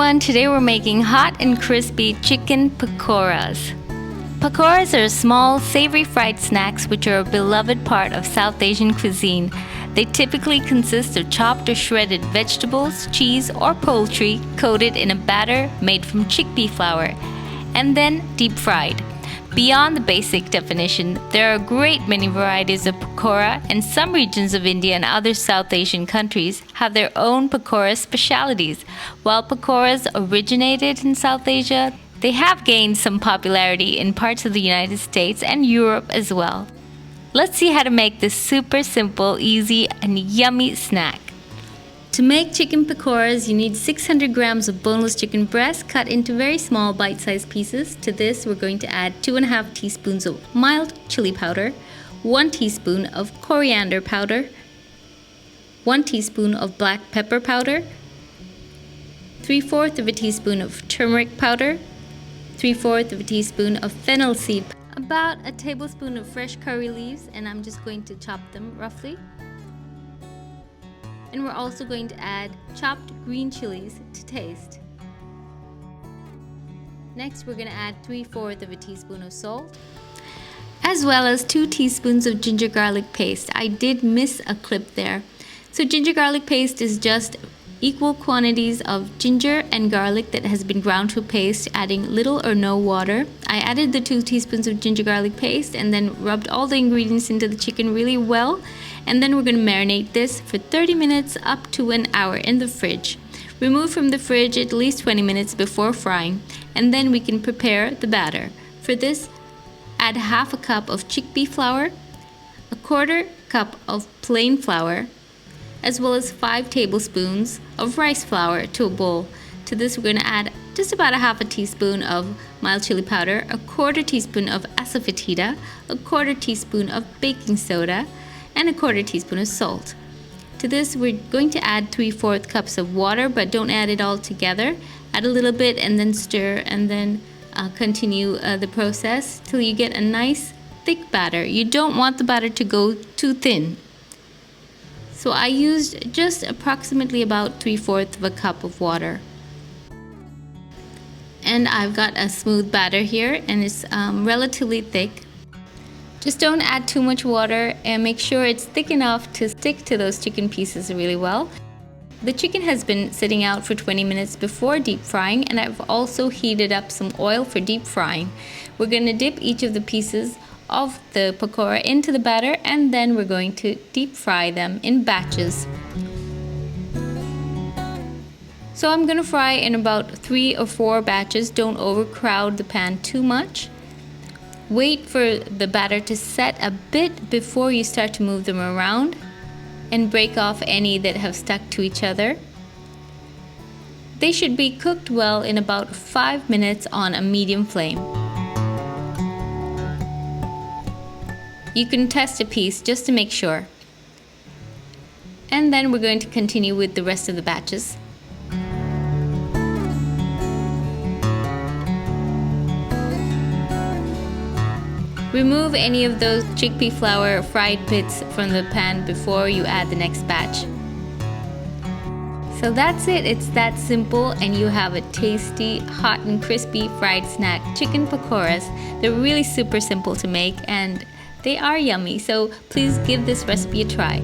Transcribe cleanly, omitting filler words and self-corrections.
everyone, today we're making hot and crispy chicken pakoras. Pakoras are small, savory fried snacks which are a beloved part of South Asian cuisine. They typically consist of chopped or shredded vegetables, cheese, or poultry coated in a batter made from chickpea flour and then deep fried. Beyond the basic definition, there are a great many varieties of pakora, and some regions of India and other South Asian countries have their own pakora specialities. While pakoras originated in South Asia, they have gained some popularity in parts of the United States and Europe as well. Let's see how to make this super simple, easy, and yummy snack. To make chicken pakoras, you need 600 grams of boneless chicken breast cut into very small bite-sized pieces. To this, we're going to add 2.5 teaspoons of mild chili powder, 1 teaspoon of coriander powder, 1 teaspoon of black pepper powder, 3/4 of a teaspoon of turmeric powder, 3/4 of a teaspoon of fennel seed, about a tablespoon of fresh curry leaves, and I'm just going to chop them roughly. And we're also going to add chopped green chilies to taste. Next, we're going to add 3/4 of a teaspoon of salt, as well as 2 teaspoons of ginger garlic paste. I did miss a clip there. So ginger garlic paste is just equal quantities of ginger and garlic that has been ground to a paste, adding little or no water. I added the 2 teaspoons of ginger garlic paste and then rubbed all the ingredients into the chicken really well. And then we're going to marinate this for 30 minutes up to an hour in the fridge. Remove from the fridge at least 20 minutes before frying, and then we can prepare the batter. For this, add 1/2 cup of chickpea flour, 1/4 cup of plain flour, as well as 5 tablespoons of rice flour to a bowl. To this, we're going to add just about 1/2 teaspoon of mild chili powder, 1/4 teaspoon of asafoetida, 1/4 teaspoon of baking soda, and 1/4 teaspoon of salt. To this, we're going to add 3/4 cups of water, but don't add it all together. Add a little bit and then stir, and then continue the process till you get a nice thick batter. You don't want the batter to go too thin. So I used just approximately about 3/4 of a cup of water. And I've got a smooth batter here, and it's relatively thick. Just don't add too much water, and make sure it's thick enough to stick to those chicken pieces really well. The chicken has been sitting out for 20 minutes before deep frying, and I've also heated up some oil for deep frying. We're going to dip each of the pieces of the pakora into the batter, and then we're going to deep fry them in batches. So I'm going to fry in about 3 or 4 batches. Don't overcrowd the pan too much. Wait for the batter to set a bit before you start to move them around, and break off any that have stuck to each other. They should be cooked well in about 5 minutes on a medium flame. You can test a piece just to make sure. And then we're going to continue with the rest of the batches. Remove any of those chickpea flour fried bits from the pan before you add the next batch. So that's it. It's that simple, and you have a tasty, hot and crispy fried snack, chicken pakoras. They're really super simple to make, and they are yummy. So please give this recipe a try.